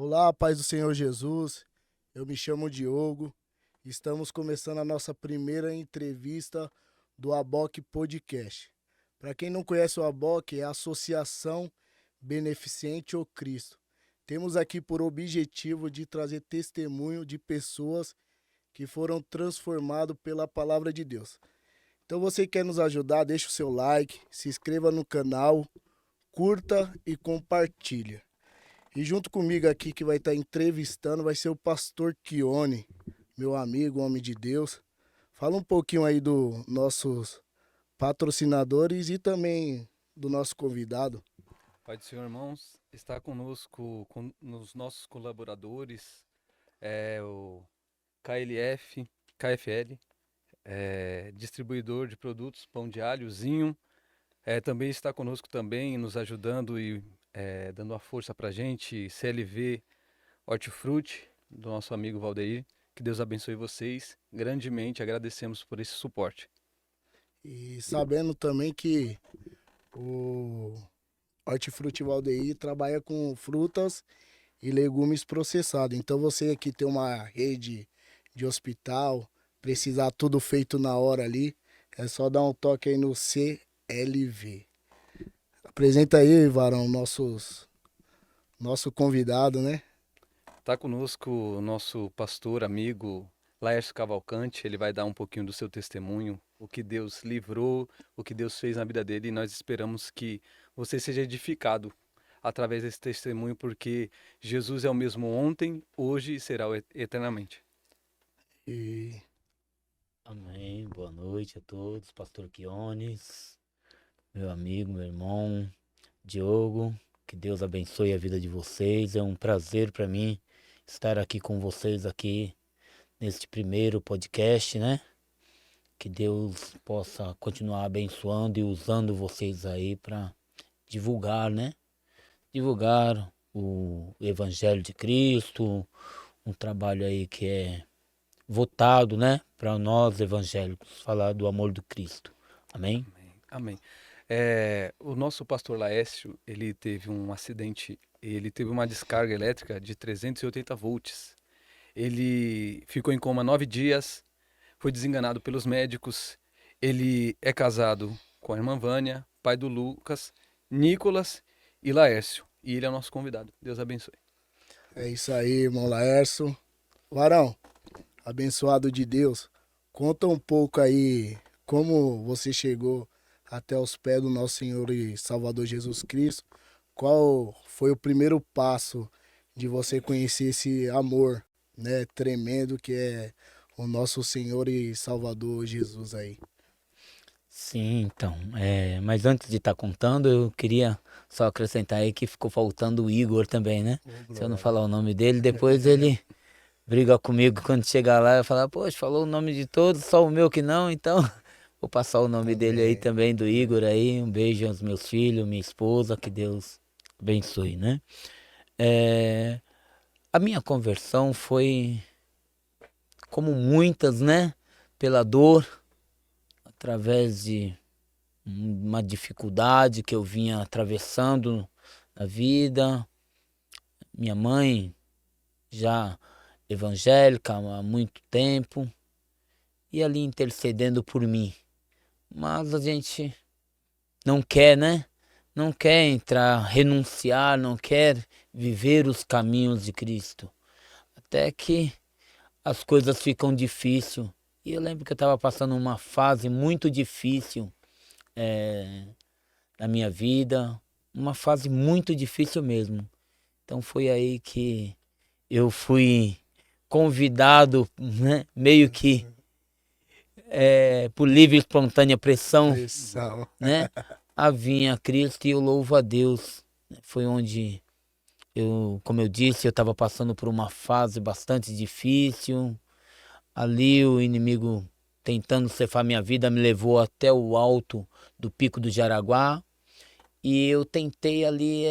Olá, paz do Senhor Jesus. Eu me chamo Diogo. Estamos começando a nossa primeira entrevista do ABOC Podcast. Para quem não conhece o ABOC, é a Associação Beneficente O Cristo. Temos aqui por objetivo de trazer testemunho de pessoas que foram transformadas pela palavra de Deus. Então você quer nos ajudar, deixa o seu like, se inscreva no canal, curta e compartilha. E junto comigo aqui que vai estar entrevistando vai ser o pastor Kione, meu amigo, homem de Deus. Fala um pouquinho aí dos nossos patrocinadores e também do nosso convidado. Pai do Senhor, irmãos, está conosco nos nossos colaboradores, o KLF, KFL, distribuidor de produtos Pão de Alho, Zinho, também está conosco também, nos ajudando e dando a força para a gente, CLV Hortifruti, do nosso amigo Valdeir. Que Deus abençoe vocês grandemente, agradecemos por esse suporte. E sabendo também que o Hortifruti Valdeir trabalha com frutas e legumes processados. Então você que tem uma rede de hospital, precisar tudo feito na hora ali, é só dar um toque aí no CLV. Apresenta aí, Varão, nosso convidado, né? Está conosco o nosso pastor, amigo Laércio Cavalcante. Ele vai dar um pouquinho do seu testemunho, o que Deus livrou, o que Deus fez na vida dele. E nós esperamos que você seja edificado através desse testemunho, porque Jesus é o mesmo ontem, hoje e será eternamente. E Amém, boa noite a todos, pastor Quiones, meu amigo, meu irmão Diogo, que Deus abençoe a vida de vocês. É um prazer para mim estar aqui com vocês aqui neste primeiro podcast, né? Que Deus possa continuar abençoando e usando vocês aí para divulgar, né? Divulgar o Evangelho de Cristo, um trabalho aí que é votado, né, para nós evangélicos, falar do amor do Cristo. Amém? Amém. O nosso pastor Laércio, ele teve um acidente, ele teve uma descarga elétrica de 380 volts. Ele ficou em coma 9 dias, foi desenganado pelos médicos. Ele é casado com a irmã Vânia, pai do Lucas, Nicolas e Laércio. E ele é o nosso convidado. Deus abençoe. é isso aí, irmão Laércio. Varão, abençoado de Deus, conta um pouco aí como você chegou até os pés do nosso Senhor e Salvador Jesus Cristo. Qual foi o primeiro passo de você conhecer esse amor, né, tremendo que é o nosso Senhor e Salvador Jesus aí? Sim, então. Mas antes de estar contando, eu queria só acrescentar aí que ficou faltando o Igor também, né? Se eu não falar o nome dele, depois ele briga comigo quando chegar lá e falar, poxa, falou o nome de todos, só o meu que não, então vou passar o nome dele aí também, do Igor aí. Um beijo aos meus filhos, minha esposa, que Deus abençoe, né? É, a minha conversão foi, como muitas, né? Pela dor, através de uma dificuldade que eu vinha atravessando na vida. Minha mãe, já evangélica há muito tempo, e ali intercedendo por mim. Mas a gente não quer, né? Não quer entrar, renunciar, não quer viver os caminhos de Cristo. Até que as coisas ficam difíceis. E eu lembro que eu estava passando uma fase muito difícil na minha vida, uma fase muito difícil mesmo. Então foi aí que eu fui convidado, né, meio que por livre e espontânea pressão, Pressão. né, a vir a Cristo, e eu louvo a Deus. Foi onde eu, como eu disse, eu estava passando por uma fase bastante difícil. Ali o inimigo, tentando ceifar minha vida, me levou até o alto do Pico do Jaraguá, e eu tentei ali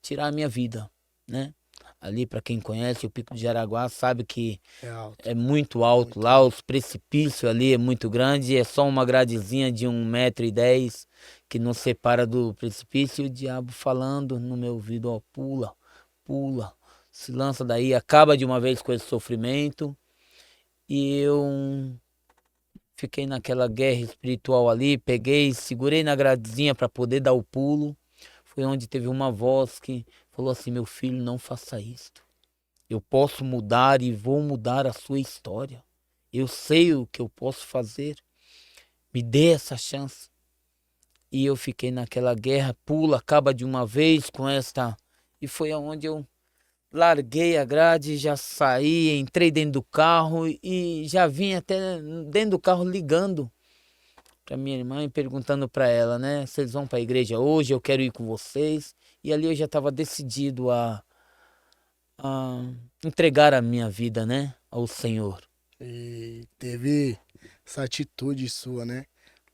tirar a minha vida, né? Ali, para quem conhece o Pico do Jaraguá, sabe que É alto. é muito alto Muito lá, os precipícios ali é muito grande, é só uma gradezinha de 1,10 m que nos separa do precipício, e o diabo falando no meu ouvido, ó, pula, pula, se lança daí, acaba de uma vez com esse sofrimento. E eu fiquei naquela guerra espiritual ali, peguei, segurei na gradezinha para poder dar o pulo. Foi onde teve uma voz que falou assim: meu filho, não faça isto. Eu posso mudar e vou mudar a sua história. Eu sei o que eu posso fazer. Me dê essa chance. E eu fiquei naquela guerra, pula, acaba de uma vez com esta. E foi aonde eu larguei a grade, já saí, entrei dentro do carro e já vim até dentro do carro ligando para minha irmã e perguntando para ela, né? Vocês vão para a igreja hoje? Eu quero ir com vocês. E ali eu já estava decidido a entregar a minha vida, né, ao Senhor. E teve essa atitude sua, né?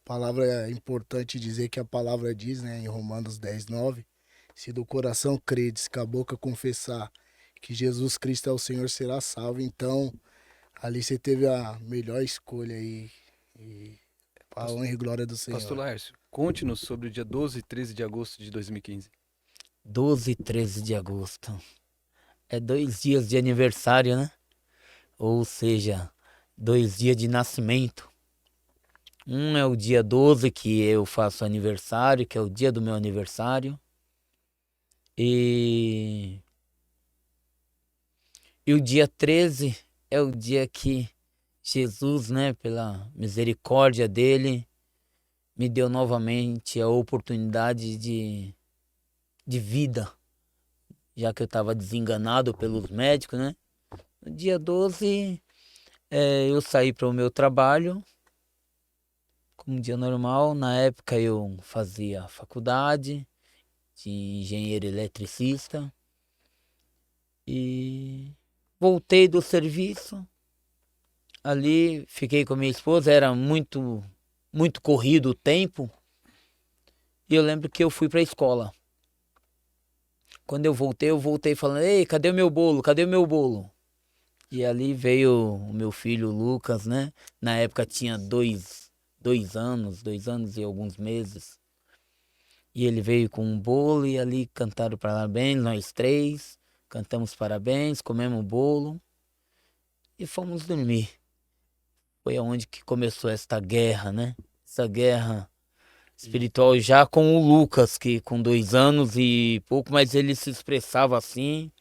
Palavra é importante dizer que a palavra diz, né, em Romanos 10:9, se do coração credes, com a boca confessar que Jesus Cristo é o Senhor, será salvo. Então, ali você teve a melhor escolha aí, e para a honra e glória do Pastor Senhor. Laércio, conte-nos sobre o dia 12 e 13 de agosto de 2015. 12 e 13 de agosto. É 2 dias de aniversário, né? Ou seja, 2 dias de nascimento. Um é o dia 12 que eu faço aniversário, que é o dia do meu aniversário. E o dia 13 é o dia que Jesus, né, pela misericórdia dele, me deu novamente a oportunidade de vida, já que eu estava desenganado pelos médicos, né? No dia 12, eu saí para o meu trabalho, como um dia normal. Na época eu fazia faculdade de engenheiro eletricista e voltei do serviço. Ali fiquei com a minha esposa, era muito corrido o tempo. E eu lembro que eu fui para a escola. Quando eu voltei falando: ei, cadê o meu bolo? Cadê o meu bolo? E ali veio o meu filho Lucas, né? Na época tinha 2 anos e alguns meses. E ele veio com um bolo e ali cantaram parabéns, nós três. Cantamos parabéns, comemos o bolo e fomos dormir. Foi aonde que começou esta guerra, né? Essa guerra espiritual já com o Lucas, que com 2 anos e pouco, mas ele se expressava assim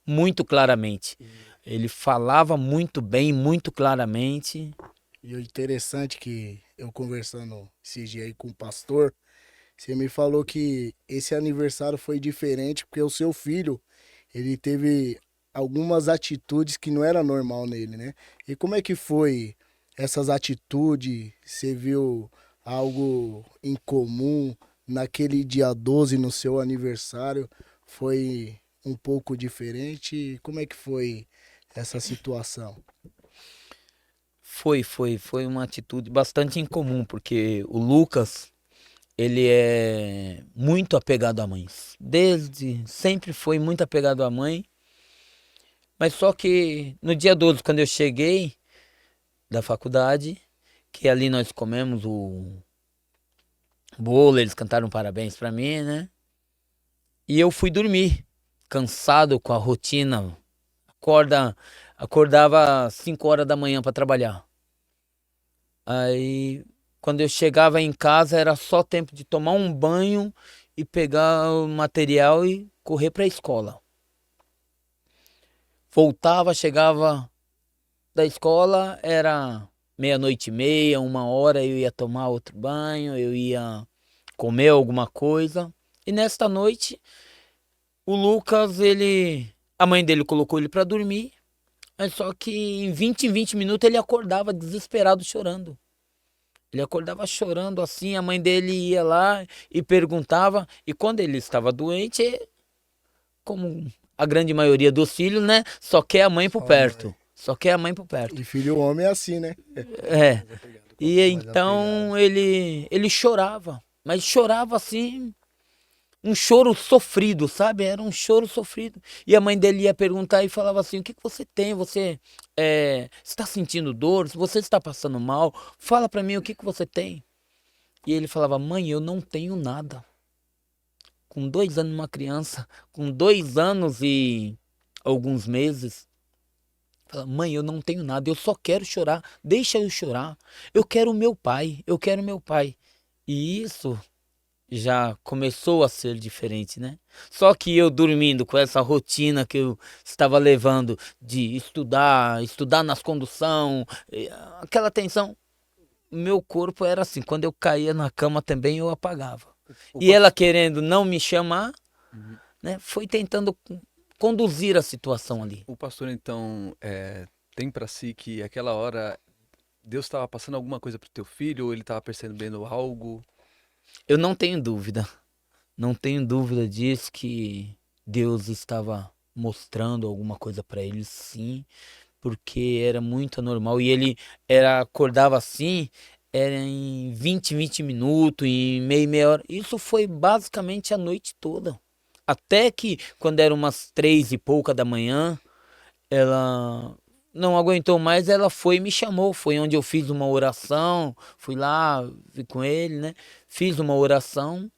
muito claramente. Ele falava muito bem, muito claramente. E o interessante que eu conversando esses dias aí com o pastor, você me falou que esse aniversário foi diferente porque o seu filho, ele teve algumas atitudes que não era normal nele, né? E como é que foi essas atitudes? Você viu algo incomum naquele dia 12 no seu aniversário? Foi um pouco diferente? Como é que foi essa situação? Foi uma atitude bastante incomum, porque o Lucas, ele é muito apegado à mãe. Sempre foi muito apegado à mãe. Mas só que no dia 12, quando eu cheguei da faculdade, que ali nós comemos o bolo, eles cantaram parabéns pra mim, né? E eu fui dormir, cansado com a rotina. Acordava às 5 horas da manhã para trabalhar. Aí, quando eu chegava em casa, era só tempo de tomar um banho e pegar o material e correr para a escola. Voltava, chegava da escola, era 00:30, 1 hora, eu ia tomar outro banho, eu ia comer alguma coisa. E nesta noite, o Lucas, a mãe dele colocou ele para dormir, mas só que em 20 minutos ele acordava desesperado, chorando. Ele acordava chorando assim, a mãe dele ia lá e perguntava, e quando ele estava doente, como a grande maioria dos filhos, né, só quer a mãe por Só a perto. mãe. Só quer a mãe por perto. E filho homem é assim, né? É. E Mais então ele chorava, mas chorava assim, um choro sofrido, sabe? Era um choro sofrido. E a mãe dele ia perguntar e falava assim: o que que você tem? Você está sentindo dor? Você está passando mal? Fala pra mim o que que você tem. E ele falava: mãe, eu não tenho nada. Com 2 anos, uma criança, com 2 anos e alguns meses, fala, mãe, eu não tenho nada, eu só quero chorar, deixa eu chorar. Eu quero o meu pai, eu quero meu pai. E isso já começou a ser diferente, né? Só que eu dormindo com essa rotina que eu estava levando de estudar nas condução, aquela tensão, meu corpo era assim, quando eu caía na cama também eu apagava. O E ela querendo não me chamar, Uhum. né, foi tentando conduzir a situação ali. O pastor, então, tem para si que aquela hora Deus estava passando alguma coisa pro teu filho ou ele estava percebendo algo? Eu não tenho dúvida disso, que Deus estava mostrando alguma coisa para ele, sim, porque era muito anormal. E ele acordava assim, era em 20 minutos, em meia hora. Isso foi basicamente a noite toda. Até que, quando era umas 3 e pouca da manhã, ela não aguentou mais, ela foi e me chamou. Foi onde eu fiz uma oração, fui lá, vi com ele, né? Fiz uma oração,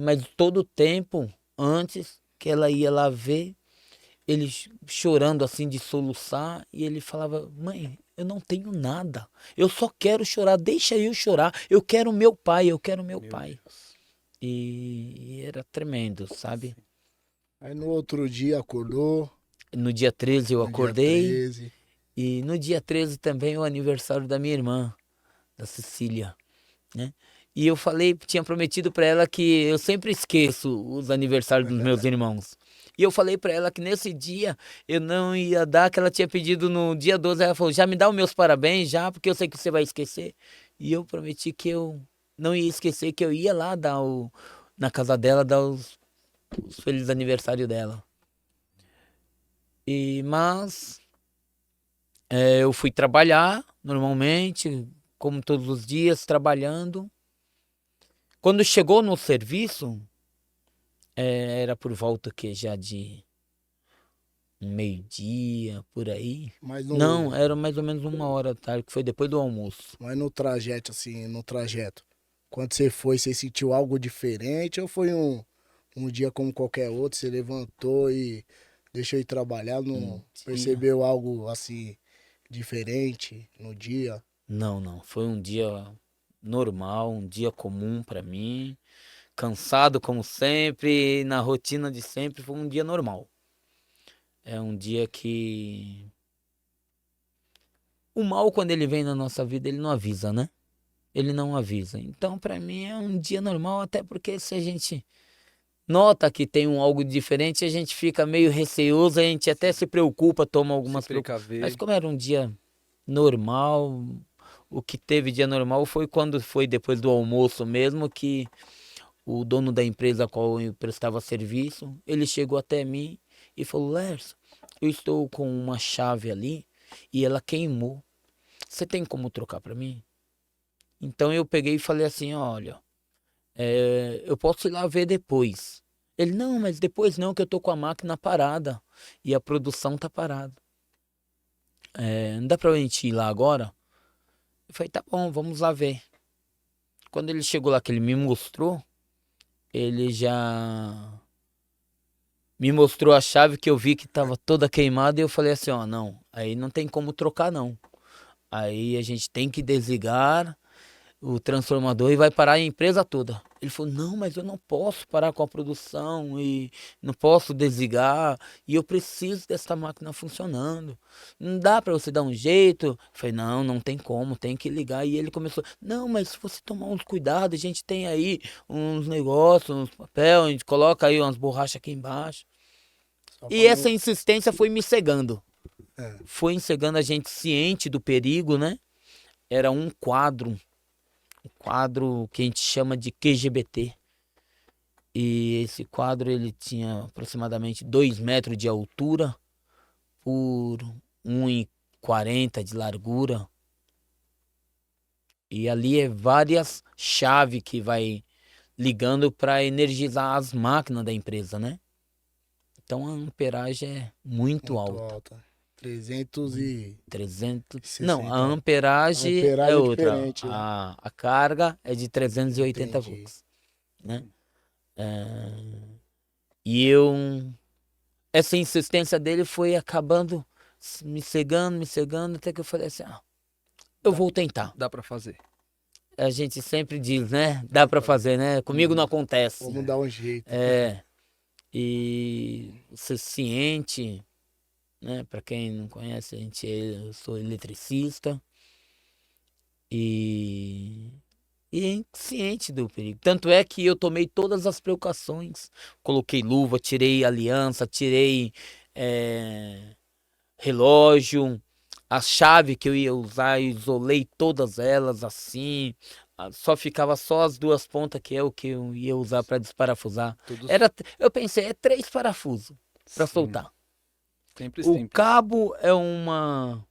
mas todo o tempo antes que ela ia lá ver, ele chorando assim de soluçar, e ele falava, mãe, eu não tenho nada, eu só quero chorar, deixa eu chorar, eu quero meu pai, eu quero meu Meu pai. Deus. E era tremendo, sabe? Aí no outro dia acordou, No dia 13 eu no dia acordei, 13. e no dia 13 também é o aniversário da minha irmã, da Cecília, né? E eu falei, tinha prometido pra ela que eu sempre esqueço os aniversários dos meus irmãos. E eu falei pra ela que nesse dia eu não ia dar, que ela tinha pedido no dia 12. Ela falou, já me dá os meus parabéns já, porque eu sei que você vai esquecer. E eu prometi que eu não ia esquecer, que eu ia lá na casa dela, dar os felizes aniversário dela. Mas eu fui trabalhar normalmente, como todos os dias, trabalhando. Quando chegou no serviço, era por volta que já de meio-dia, por aí. Mas Não, era mais ou menos 1 hora da tarde, que foi depois do almoço. mas no trajeto, assim, no trajeto, quando você foi, você sentiu algo diferente ou foi um dia como qualquer outro? Você levantou e deixou ir trabalhar, não Dia. percebeu algo assim diferente no dia? Não, foi um dia normal, um dia comum pra mim. Cansado como sempre, na rotina de sempre, foi um dia normal. É um dia que o mal, quando ele vem na nossa vida, ele não avisa, né? Ele não avisa. Então, pra mim, é um dia normal, até porque se a gente nota que tem algo diferente, a gente fica meio receoso, a gente até se preocupa, toma algumas Se preocupações. Mas precaver. como era um dia normal, o que teve dia normal foi quando foi depois do almoço mesmo, que o dono da empresa a qual eu prestava serviço, ele chegou até mim e falou, Lércio, eu estou com uma chave ali e ela queimou. Você tem como trocar para mim? Então eu peguei e falei assim, olha, eu posso ir lá ver depois. Ele, não, mas depois não, que eu tô com a máquina parada e a produção tá parada. Não dá pra gente ir lá agora? Eu falei, tá bom, vamos lá ver. Quando ele chegou lá, que ele me mostrou, ele já me mostrou a chave, que eu vi que tava toda queimada, e eu falei assim, ó, não, aí não tem como trocar não. Aí a gente tem que desligar o transformador e vai parar a empresa toda. Ele falou, não, mas eu não posso parar com a produção e não posso desligar e eu preciso dessa máquina funcionando. Não dá para você dar um jeito? Eu falei, não, não tem como, tem que ligar. E ele começou, não, mas se você tomar uns cuidados, a gente tem aí uns negócios, uns papel, a gente coloca aí umas borrachas aqui embaixo. Só E pra essa não... insistência foi me cegando. É. Foi cegando a gente ciente do perigo, né? Era um quadro que a gente chama de QGBT. E esse quadro ele tinha aproximadamente 2 metros de altura por 1,40 de largura. E ali é várias chaves que vai ligando para energizar as máquinas da empresa, né? Então a amperagem é muito Muito alta. alta. 360. 300. Não, a A amperagem é amperagem é outra. diferente, né? A carga é de 380 Entendi. volts, né? E eu essa insistência dele foi acabando me cegando, até que eu falei assim, eu vou tentar. Dá pra fazer. A gente sempre diz, né? Dá pra fazer, né? Comigo não acontece. Vamos dar um jeito. E ser ciente, né? Pra quem não conhece, eu sou eletricista. E ciente do perigo. Tanto é que eu tomei todas as precauções. Coloquei luva, tirei aliança, tirei relógio, a chave que eu ia usar, eu isolei todas elas assim. Só ficava só as duas pontas que é o que eu ia usar para desparafusar. Eu pensei, 3 parafusos para soltar. Sempre O simples. cabo é uma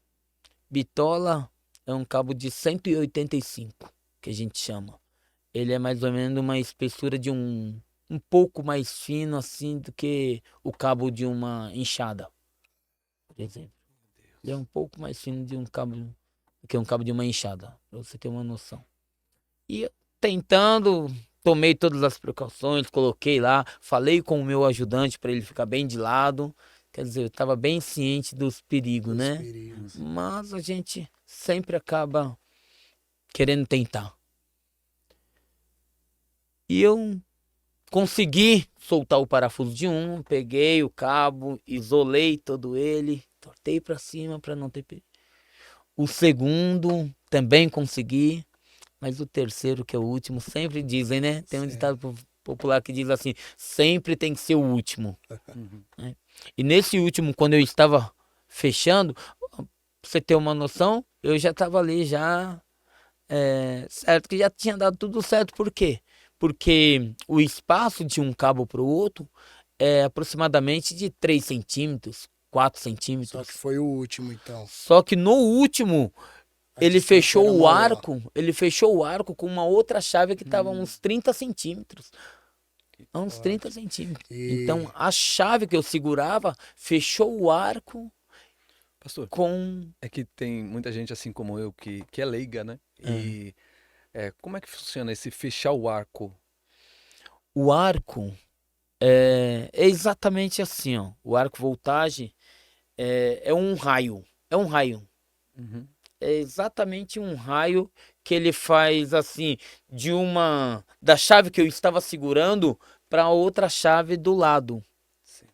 bitola, é um cabo de 185, que a gente chama. Ele é mais ou menos uma espessura de um pouco mais fino assim do que o cabo de uma enxada, por exemplo. Ele é um pouco mais fino de um cabo do que um cabo de uma enxada, para você ter uma noção. E eu tentando, tomei todas as precauções, coloquei lá, falei com o meu ajudante para ele ficar bem de lado. Quer dizer, eu estava bem ciente dos perigos, né? Perigos. Mas a gente sempre acaba querendo tentar. E eu consegui soltar o parafuso de um, peguei o cabo, isolei todo ele, tortei para cima para não ter perigo. O segundo também consegui, mas o terceiro, que é o último, sempre dizem, né? Tem um ditado popular que diz assim, sempre tem que ser o último. Né? E nesse último, quando eu estava fechando, pra você ter uma noção, eu já estava ali certo, que já tinha dado tudo certo. Por quê? Porque o espaço de um cabo para o outro é aproximadamente de 3 centímetros, 4 centímetros. Só que foi o último, então. Só que no último, ele distância fechou era o maior. arco com uma outra chave que estava a uns 30 centímetros. A uns 30 centímetros. E- Então, a chave que eu segurava fechou o arco Pastor, com... é que tem muita gente assim como eu que é leiga, né? E como é que funciona esse fechar o arco? O arco é exatamente assim, ó. O arco voltagem é um raio. É um raio. Uhum. É exatamente um raio que ele faz assim, da chave que eu estava segurando para outra chave do lado. Sim.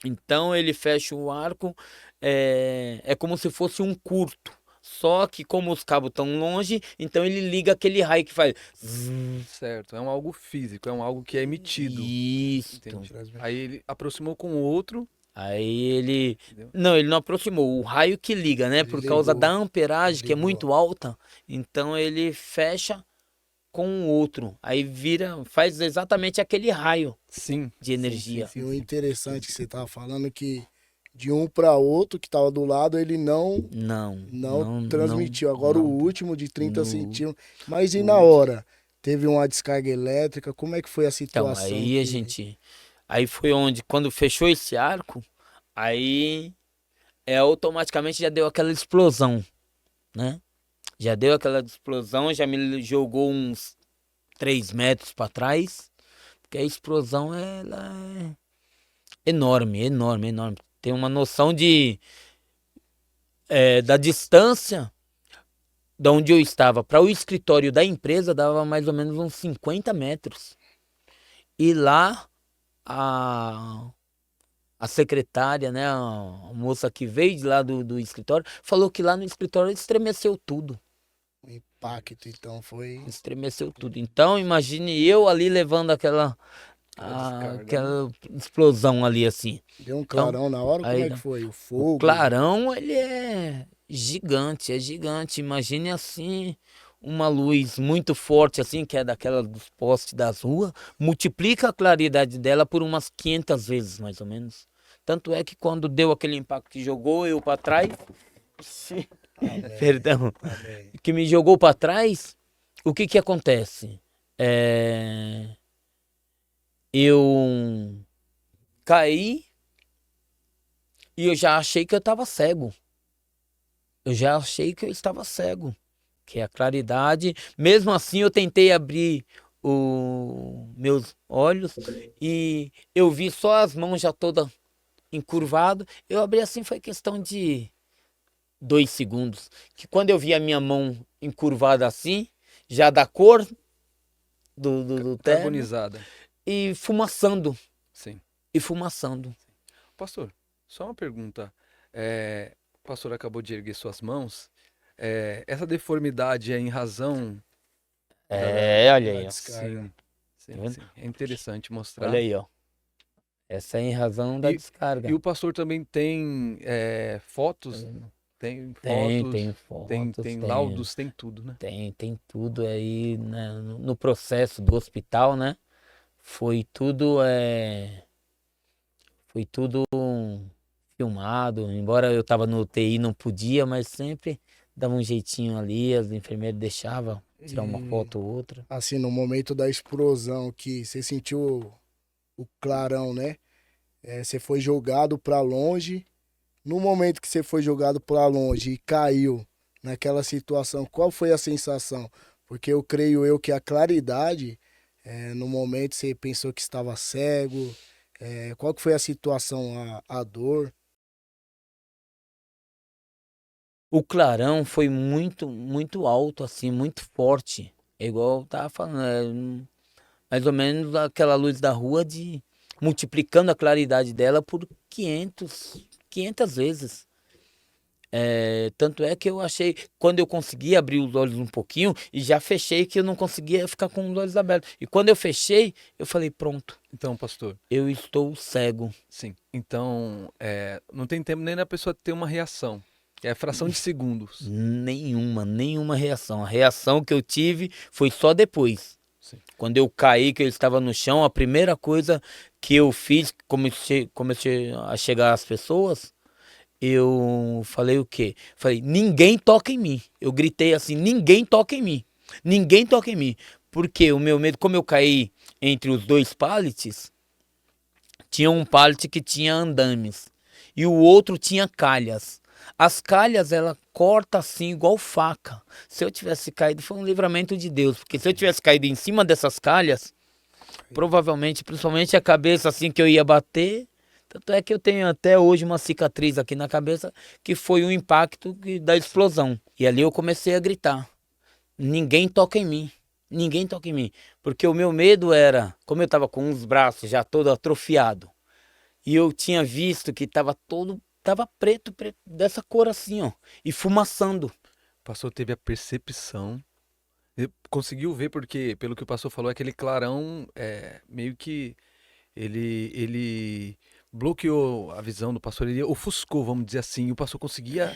Então ele fecha o arco, é como se fosse um curto. Só que como os cabos estão longe, então ele liga aquele raio que faz... Certo, é um algo físico, é um algo que é emitido. Isso. Entendi. Aí ele aproximou com o outro, Aí ele... entendeu? Não, ele não aproximou. O raio que liga, né? Ele Por causa ligou. da amperagem, que é Ligou. muito alta. Então ele fecha com o outro. Aí faz exatamente aquele raio Sim. de energia. E o interessante que você tava falando que de um para outro que tava do lado, ele não transmitiu. Agora não. o último de 30 No- centímetros. Mas e na hora? Teve uma descarga elétrica? Como é que foi a Então, situação? aí a gente... Aí foi onde, quando fechou esse arco, aí automaticamente já deu aquela explosão, né? Já deu aquela explosão, já me jogou uns 3 metros para trás, porque a explosão ela é enorme, enorme, enorme. Tem uma noção da distância de onde eu estava para o escritório da empresa, dava mais ou menos uns 50 metros. E lá a secretária, né, a moça que veio de lá do escritório, falou que lá no escritório estremeceu tudo. O impacto, então, foi... Estremeceu tudo. Então, imagine eu ali levando aquela explosão ali assim. Deu um clarão na hora? Como aí é que não. foi? O O fogo? clarão, ele é gigante, é gigante. Imagine assim, uma luz muito forte assim, que é daquela dos postes das ruas, multiplica a claridade dela por umas 500 vezes, mais ou menos. Tanto é que quando deu aquele impacto que jogou eu para trás, perdão, Amém. que me jogou para trás, o que que acontece? Eu caí e eu já achei que eu estava cego. Eu já achei que eu estava cego, que é a claridade. Mesmo assim, eu tentei abrir os meus olhos e eu vi só as mãos já todas encurvado. Eu abri assim, foi questão de 2 segundos. Que quando eu vi a minha mão encurvada assim, já da cor do terno, Carbonizada. e fumaçando. Sim. E fumaçando. Pastor, só uma pergunta. O pastor acabou de erguer suas mãos. Essa deformidade é em razão Olha da aí, ó. descarga. Sim, sim, Tá vendo? sim. É interessante mostrar. Olha aí, ó. Essa é em razão da E descarga. o pastor também tem fotos, tem Tem fotos, fotos, tem laudos, tem tudo, né? tem tudo aí, né, no processo do hospital, né? Foi tudo, foi tudo filmado. Embora eu tava no UTI, não podia, mas sempre dava um jeitinho ali, as enfermeiras deixavam tirar uma E foto ou outra. assim, no momento da explosão que você sentiu o clarão, né? Você foi jogado pra longe. No momento que você foi jogado pra longe e caiu naquela situação, qual foi a sensação? Porque eu creio eu que a claridade, no momento você pensou que estava cego. Qual que foi a situação, a dor? O clarão foi muito, muito alto, assim, muito forte. É igual eu tava falando, mais ou menos aquela luz da rua de multiplicando a claridade dela por 500 vezes. Tanto é que eu achei, quando eu consegui abrir os olhos um pouquinho, e já fechei, que eu não conseguia ficar com os olhos abertos. E quando eu fechei, eu falei, pronto, Então, pastor, eu estou cego. sim. Então, não tem tempo nem da pessoa ter uma reação. É fração de segundos. Nenhuma reação. A reação que eu tive foi só depois. Sim. Quando eu caí, que eu estava no chão, a primeira coisa que eu fiz, comecei a chegar as pessoas, eu falei o quê? Falei, ninguém toca em mim. Eu gritei assim, ninguém toca em mim. Ninguém toca em mim. Porque o meu medo, como eu caí entre os dois pallets, tinha um pallet que tinha andames e o outro tinha calhas. As calhas, ela corta assim, igual faca. Se eu tivesse caído, foi um livramento de Deus. Porque se eu tivesse caído em cima dessas calhas, provavelmente, principalmente a cabeça assim que eu ia bater. Tanto é que eu tenho até hoje uma cicatriz aqui na cabeça, que foi o impacto da explosão. E ali eu comecei a gritar: ninguém toca em mim. Ninguém toca em mim. Porque o meu medo era, como eu estava com os braços já todo atrofiado, e eu tinha visto que tava preto, dessa cor assim, ó, e fumaçando. O pastor teve a percepção. Ele conseguiu ver, porque, pelo que o pastor falou, aquele clarão meio que ele bloqueou a visão do pastor, ele ofuscou, vamos dizer assim, e o pastor conseguia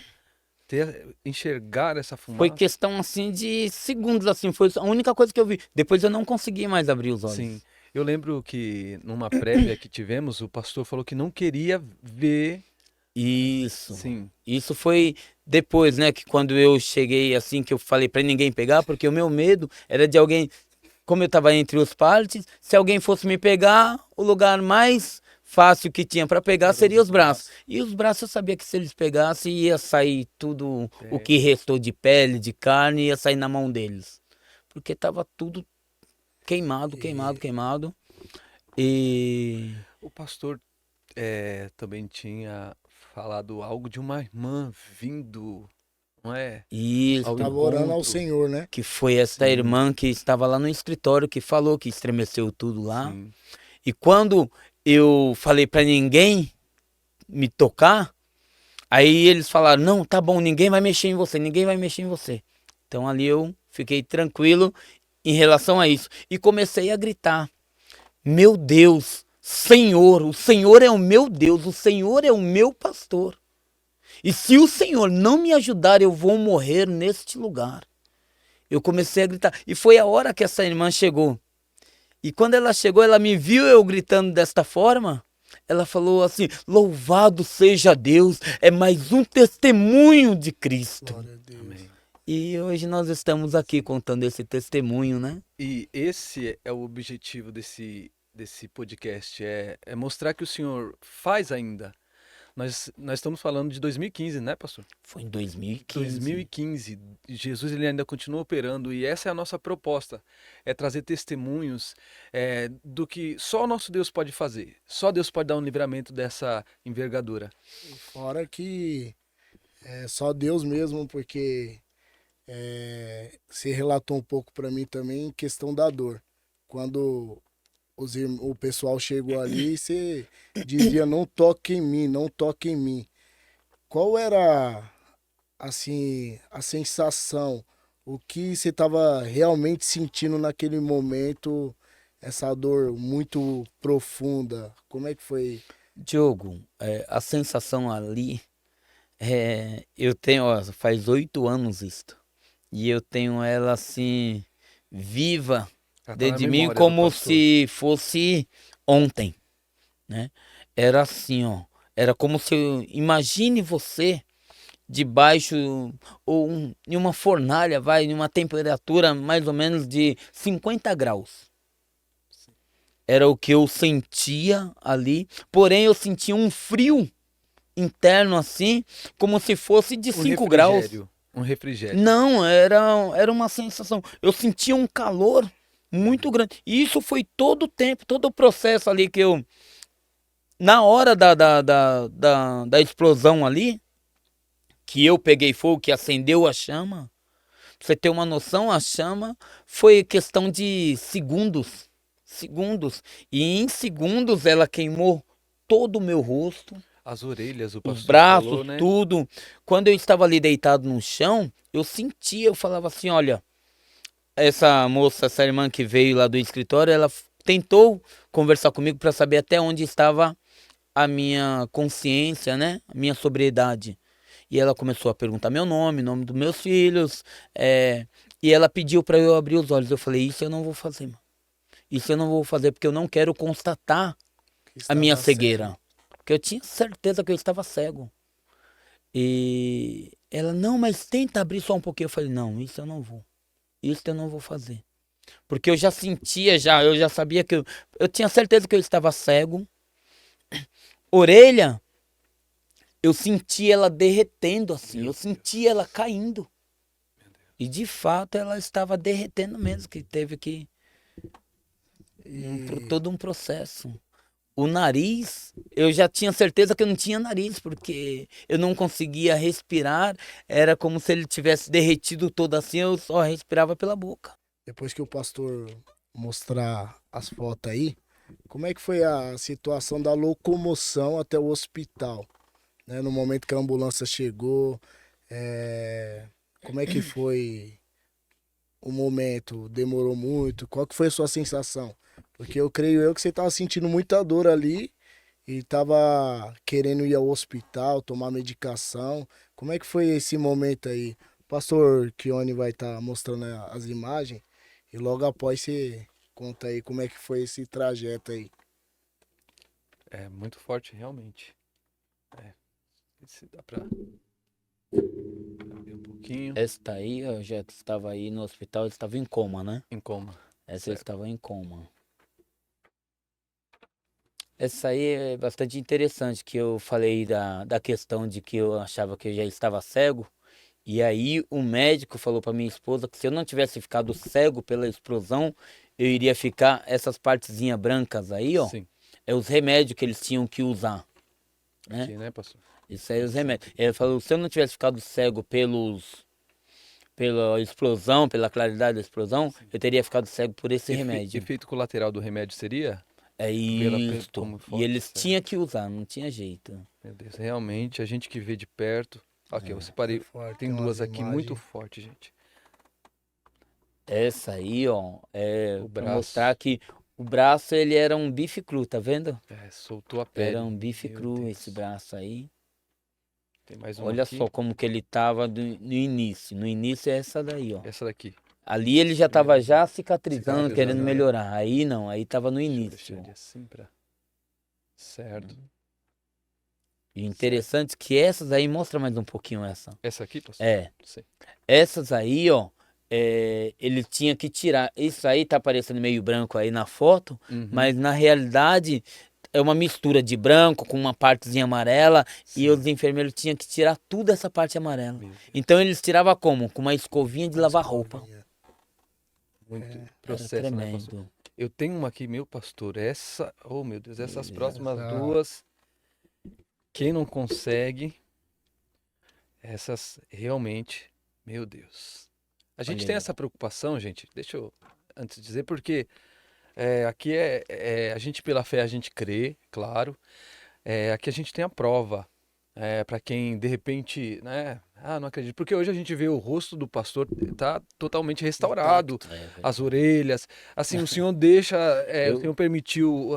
enxergar essa Foi fumaça. questão assim de segundos, assim, foi a única coisa que eu vi. Depois eu não consegui mais abrir os olhos. Sim. Eu lembro que numa prévia que tivemos, o pastor falou que não queria ver. Isso. Sim. Isso foi depois, né, que quando eu cheguei assim, que eu falei pra ninguém pegar, porque o meu medo era de alguém, como eu tava entre os pallets, se alguém fosse me pegar, o lugar mais fácil que tinha pra pegar seria os braços. E os braços eu sabia que se eles pegassem, ia sair tudo o que restou de pele, de carne, ia sair na mão deles. Porque tava tudo queimado, queimado, queimado. E O pastor também tinha falado algo de uma irmã vindo, não é? isso, Ao Tava orando ao encontro. Senhor, né? que foi esta Sim. irmã que estava lá no escritório que falou que estremeceu tudo lá. Sim. E quando eu falei pra ninguém me tocar, aí eles falaram: não, tá bom, ninguém vai mexer em você, ninguém vai mexer em você. Então ali eu fiquei tranquilo em relação a isso. E comecei a gritar: meu Deus, Senhor, o Senhor é o meu Deus, o Senhor é o meu pastor. E se o Senhor não me ajudar, eu vou morrer neste lugar. Eu comecei a gritar. E foi a hora que essa irmã chegou. E quando ela chegou, ela me viu eu gritando desta forma. Ela falou assim: louvado seja Deus, é mais um testemunho de Cristo. Glória a Deus. Amém. E hoje nós estamos aqui contando esse testemunho, né? E esse é o objetivo desse podcast, é mostrar que o Senhor faz ainda. Nós estamos falando de 2015, né, pastor? Foi em 2015. 2015. Jesus ele ainda continua operando e essa é a nossa proposta, é trazer testemunhos do que só o nosso Deus pode fazer. Só Deus pode dar um livramento dessa envergadura. Fora que é só Deus mesmo, porque você relatou um pouco para mim também em questão da dor. Quando o pessoal chegou ali, você dizia, não toque em mim, não toque em mim. Qual era, assim, a sensação? O que você estava realmente sentindo naquele momento, essa dor muito profunda? Como é que foi? Diogo, a sensação ali, eu tenho, ó, faz 8 anos isto. E eu tenho ela assim, viva Ela tá dentro na de mim memória do como pastor. se fosse ontem, né? Era assim, ó. Era como se imagine você debaixo em uma fornalha, vai, em uma temperatura mais ou menos de 50 graus. Era o que eu sentia ali, porém eu sentia um frio interno assim, como se fosse de 5 graus. Um refrigério. Não, era uma sensação. Eu sentia um calor muito grande. E isso foi todo o tempo, todo o processo ali que eu. Na hora da explosão ali, que eu peguei fogo, que acendeu a chama, pra você ter uma noção, a chama foi questão de segundos. Segundos. E em segundos ela queimou todo o meu rosto. As orelhas, o Os pastor braços, falou, né? tudo. Quando eu estava ali deitado no chão, eu sentia, eu falava assim, olha, essa moça, essa irmã que veio lá do escritório, ela tentou conversar comigo para saber até onde estava a minha consciência, né? A minha sobriedade. E ela começou a perguntar meu nome, nome dos meus filhos, e ela pediu para eu abrir os olhos. Eu falei, isso eu não vou fazer, mano. Isso eu não vou fazer porque eu não quero constatar Que a minha estava cegueira. cego. Porque eu tinha certeza que eu estava cego. E ela, não, mas tenta abrir só um pouquinho. Eu falei, não, isso eu não vou. Isso eu não vou fazer. Porque eu já sentia, eu já sabia que eu tinha certeza que eu estava cego. Orelha, eu senti ela derretendo assim, eu senti ela caindo. E de fato ela estava derretendo mesmo, que teve que por E todo um processo. O nariz, eu já tinha certeza que eu não tinha nariz, porque eu não conseguia respirar. Era como se ele tivesse derretido todo assim, eu só respirava pela boca. depois que o pastor mostrar as fotos aí, como é que foi a situação da locomoção até o hospital? Né? No momento que a ambulância chegou, como é que foi o momento? Demorou muito? Qual que foi a sua sensação? Porque eu creio eu que você estava sentindo muita dor ali e estava querendo ir ao hospital, tomar medicação. Como é que foi esse momento aí? O pastor Kione vai estar mostrando as imagens e logo após você conta aí como é que foi esse trajeto aí. É muito forte, realmente. Se dá pra abrir um pouquinho. Esta aí, eu já estava aí no hospital, eu estava em coma, né? Em coma. Essa eu Certo. estava em coma. Essa aí é bastante interessante, que eu falei da questão de que eu achava que eu já estava cego. E aí o médico falou para minha esposa que se eu não tivesse ficado cego pela explosão, eu iria ficar essas partezinhas brancas aí, ó. Sim. É os remédios que eles tinham que usar, né? Aqui, né, pastor? Isso aí é os remédios. Ele falou, se eu não tivesse ficado cego pela explosão, pela claridade da explosão, eu teria ficado cego por esse remédio. Efeito colateral do remédio seria? É Pela- isto. como E forte, eles certo. tinham que usar, não tinha jeito. Meu Deus, realmente, a gente que vê de perto. Aqui, eu separei. É forte, Tem tem duas umas aqui muito imagens. fortes, gente. Essa aí, ó, O pra braço. mostrar que o braço ele era um bife cru, tá vendo? Soltou a pele. Era um bife Meu cru Deus. esse braço aí. Tem mais um Olha aqui. só como que ele tava no início. No início é essa daí, ó. Essa daqui. Ali ele já tava já cicatrizando, Cicatrizando, querendo né? melhorar. Aí não, aí tava no Deixa eu início. deixar ele assim pra... Certo. E interessante que essas aí, mostra mais um pouquinho essa. Essa aqui, pastor? É, Sim. essas aí, ó, ele tinha que tirar. Isso aí tá aparecendo meio branco aí na foto, Uhum. mas na realidade é uma mistura de branco com uma partezinha amarela e os enfermeiros tinham que tirar tudo essa parte amarela. Meu Deus. Então eles tiravam como? Com uma escovinha de lavar roupa. Muito Era processo, né, pastor? tremendo. Eu tenho uma aqui, meu pastor, essa, oh meu Deus, essas próximas Essa- duas, quem não consegue, essas realmente, meu Deus. A gente Olha tem aí. essa preocupação, gente, deixa eu antes dizer, porque aqui a gente pela fé a gente crê, claro, aqui a gente tem a prova, para quem de repente, né, não acredito, porque hoje a gente vê o rosto do pastor tá totalmente restaurado, Intacto. as orelhas, assim, o senhor deixa, o Eu, senhor permitiu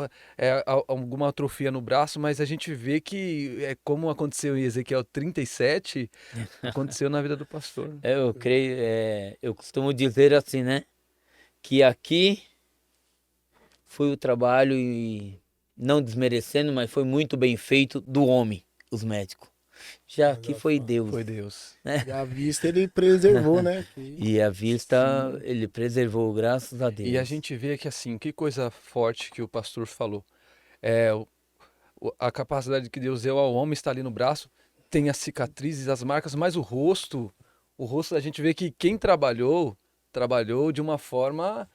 alguma atrofia no braço, mas a gente vê que como aconteceu em Ezequiel 37, aconteceu na vida do pastor. eu creio, eu costumo dizer assim, né? Que aqui foi o trabalho e não desmerecendo, mas foi muito bem feito do homem, os médicos. Já Mas aqui a foi fa- Deus, Foi Deus. né? E a vista ele preservou, né? E a vista ele preservou, graças a E a Deus. gente vê que assim, que coisa forte que o pastor falou. É, a capacidade que Deus deu ao homem está ali no braço, tem as cicatrizes, as marcas, mas o rosto a gente vê que quem trabalhou, trabalhou de uma forma,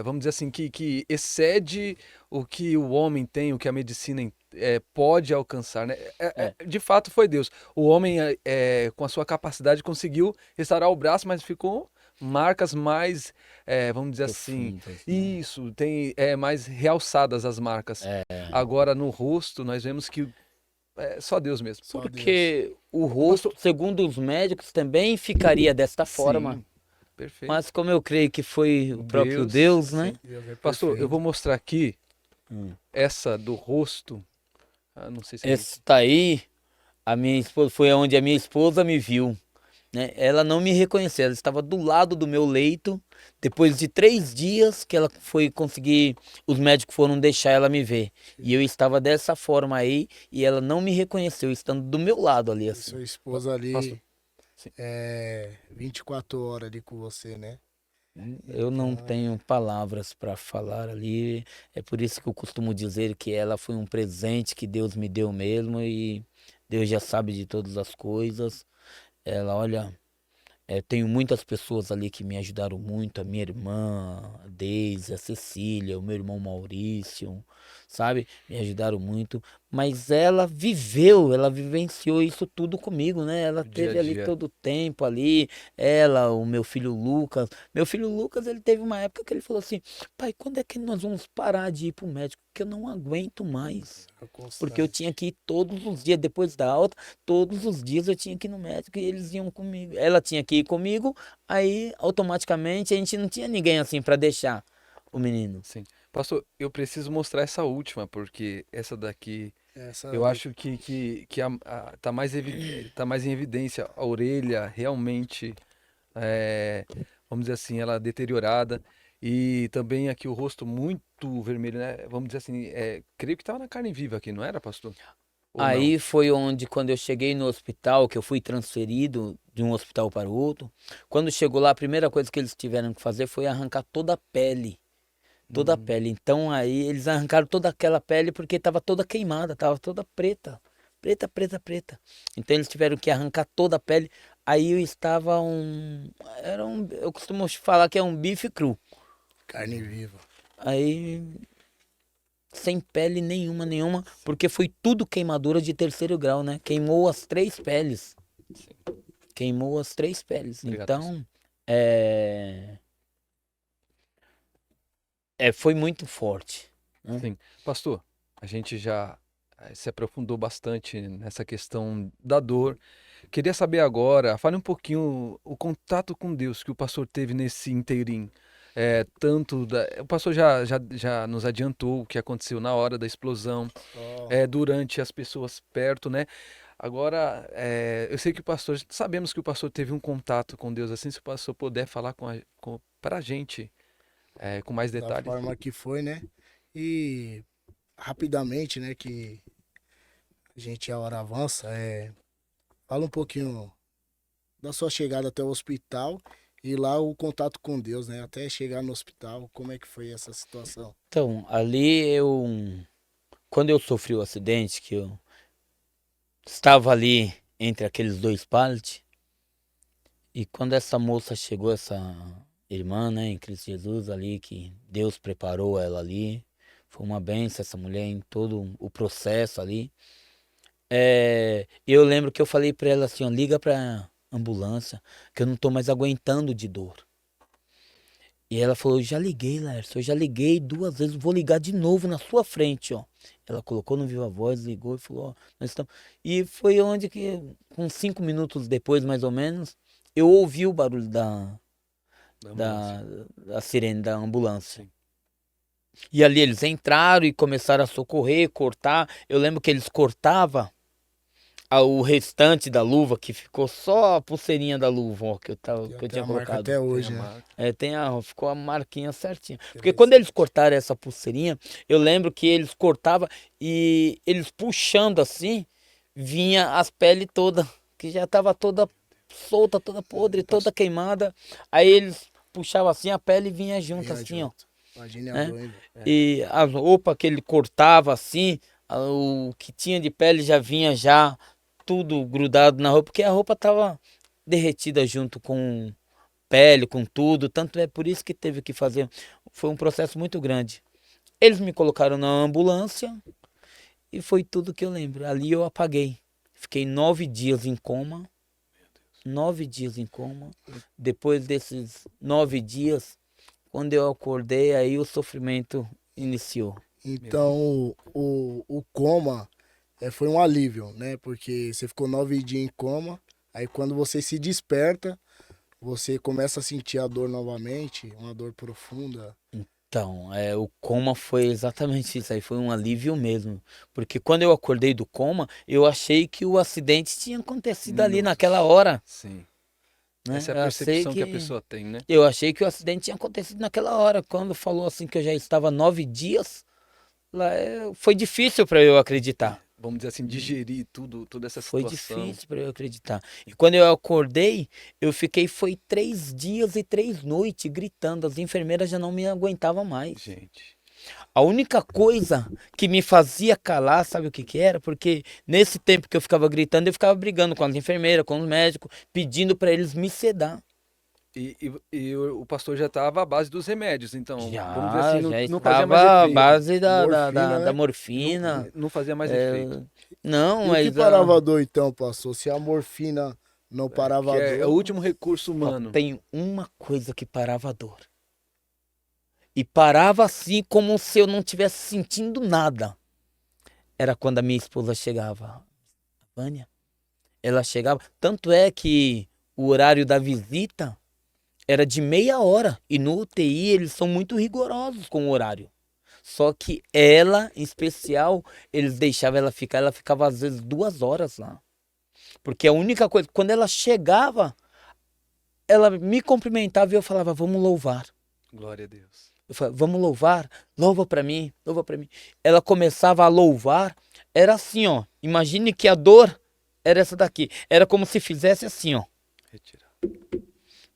vamos dizer assim, que excede o que o homem tem, o que a medicina pode alcançar, né? É. De fato foi Deus. O homem, com a sua capacidade, conseguiu restaurar o braço, mas ficou marcas mais, vamos dizer assim, Profundas, né? isso, tem mais realçadas as marcas. Agora no rosto nós vemos que é só Deus mesmo. Só Deus. Porque o rosto, segundo os médicos, também ficaria desta forma. Sim, perfeito. Mas como eu creio que foi o próprio Deus, né? sim. Deus é Pastor, eu perfeito. vou mostrar aqui Hum. essa do rosto. Não sei se Esta aí, a minha esposa, foi onde a minha esposa me viu, né? Ela não me reconheceu, ela estava do lado do meu leito. Depois de 3 dias que ela foi conseguir, os médicos foram deixar ela me ver. E eu estava dessa forma aí e ela não me reconheceu, estando do meu lado ali E assim. sua esposa ali Pastor, sim. 24 horas ali com você, né? Eu não tenho palavras para falar ali. É por isso que eu costumo dizer que ela foi um presente que Deus me deu mesmo e Deus já sabe de todas as coisas. Ela, olha, tenho muitas pessoas ali que me ajudaram muito, a minha irmã, a Deise, a Cecília, o meu irmão Maurício, sabe? Me ajudaram muito, mas ela viveu, ela vivenciou isso tudo comigo, né? Ela O dia a teve ali dia. todo o tempo ali, ela, o meu filho Lucas, ele teve uma época que ele falou assim, pai, quando é que nós vamos parar de ir pro médico? Porque eu não aguento mais. Porque eu tinha que ir todos os dias, depois da alta, todos os dias eu tinha que ir no médico e eles iam comigo. Ela tinha que ir comigo, aí automaticamente a gente não tinha ninguém assim para deixar o menino. Sim. Pastor, eu preciso mostrar essa última, porque essa daqui Essa eu acho que tá mais em evidência. A orelha realmente, vamos dizer assim, ela deteriorada. E também aqui o rosto muito vermelho, né? Vamos dizer assim, creio que estava na carne viva aqui, não era, pastor? Ou não? Aí foi onde, quando eu cheguei no hospital, que eu fui transferido de um hospital para o outro, quando chegou lá, a primeira coisa que eles tiveram que fazer foi arrancar toda a pele. Toda a pele. Então aí eles arrancaram toda aquela pele porque estava toda queimada, estava toda preta. Preta, preta, preta. Então eles tiveram que arrancar toda a pele. Aí eu estava eu costumo falar que é um bife cru. carne viva. Aí sem pele nenhuma, nenhuma, porque foi tudo queimadura de 3º grau, né? Queimou as 3 peles. Queimou as 3 peles. Obrigado, Então, foi muito forte, né? Sim. Pastor, a gente já se aprofundou bastante nessa questão da dor. Queria saber agora, fale um pouquinho o contato com Deus que o pastor teve nesse inteirinho. O pastor já nos adiantou o que aconteceu na hora da explosão, Ó, durante as pessoas perto, né? Agora, eu sei que o pastor, sabemos que o pastor teve um contato com Deus assim, se o pastor puder falar pra gente com mais da detalhes. forma que foi, né? E rapidamente, né? Que a gente a hora avança. Fala um pouquinho da sua chegada até o hospital e lá o contato com Deus, né? Até chegar no hospital, como é que foi essa situação? Então, ali eu quando eu sofri o acidente, que eu estava ali entre aqueles dois pallets, e quando essa moça chegou, essa irmã, né, em Cristo Jesus ali, que Deus preparou ela ali, foi uma bênção essa mulher em todo o processo ali. Eu lembro que eu falei pra ela assim, ó, liga pra ambulância, que eu não tô mais aguentando de dor. E ela falou, já liguei, Laércio, eu já liguei 2 vezes, vou ligar de novo na sua frente, ó. Ela colocou no Viva Voz, ligou e falou, ó, nós estamos... E foi onde que, uns 5 minutos depois, mais ou menos, eu ouvi o barulho Da da, ambulância. da sirene da ambulância. Sim. E ali eles entraram e começaram a socorrer, cortar. Eu lembro que eles cortavam o restante da luva, que ficou só a pulseirinha da luva, ó, Tem que eu até tinha a marca colocado. até Tem hoje, a né? marca. Ficou a marquinha certinha. Porque quando eles cortaram essa pulseirinha, eu lembro que eles cortavam e eles puxando assim, vinha as peles todas, que já tava toda solta, toda podre, toda queimada. Aí eles puxavam assim, a pele vinha junto Vinha assim, ó. junto. Imagine a Né? dor, hein, velho? E as roupas que ele cortava assim, o que tinha de pele já vinha já tudo grudado na roupa, porque a roupa tava derretida junto com pele, com tudo. Tanto é por isso que teve que fazer. Foi um processo muito grande. Eles me colocaram na ambulância e foi tudo que eu lembro. Ali eu apaguei. Fiquei 9 dias em coma. 9 dias em coma. Depois desses 9 dias, quando eu acordei, aí o sofrimento iniciou. Então, o coma foi um alívio, né? Porque você ficou 9 dias em coma, aí quando você se desperta, você começa a sentir a dor novamente, uma dor profunda. Então, o coma foi exatamente isso aí, foi um alívio mesmo. Porque quando eu acordei do coma, eu achei que o acidente tinha acontecido ali Nossa. naquela hora, Sim. né? Essa é a Eu achei percepção que a pessoa tem, né? eu achei que o acidente tinha acontecido naquela hora. Quando falou assim que eu já estava 9 dias, lá foi difícil para eu acreditar. Vamos dizer assim, digerir tudo, toda essa Foi situação. difícil para eu acreditar. E quando eu acordei, eu fiquei, foi 3 dias e 3 noites gritando. As enfermeiras já não me aguentavam mais. Gente. A única coisa que me fazia calar, sabe o que que era? Porque nesse tempo que eu ficava gritando, eu ficava brigando com as enfermeiras, com os médicos, pedindo para eles me sedar. E o pastor já estava à base dos remédios, então, vamos dizer Já, assim, já não fazia mais estava a efeito. base Morfina, da né? morfina. Não fazia mais efeito. Não, E o que mas parava a dor então, pastor? Se a morfina não parava Que a é o dor, último recurso só humano. tem uma coisa que parava a dor. E parava assim como se eu não estivesse sentindo nada. Era quando a minha esposa chegava. Vânia, ela chegava. Tanto é que o horário da visita era de meia hora. E no UTI eles são muito rigorosos com o horário. Só que ela, em especial, eles deixavam ela ficava às vezes 2 horas lá. Porque a única coisa, quando ela chegava, ela me cumprimentava e eu falava, vamos louvar. Glória a Deus. Eu falava, vamos louvar, louva pra mim, louva pra mim. Ela começava a louvar, era assim, ó. Imagine que a dor era essa daqui. Era como se fizesse assim, ó. Retirar.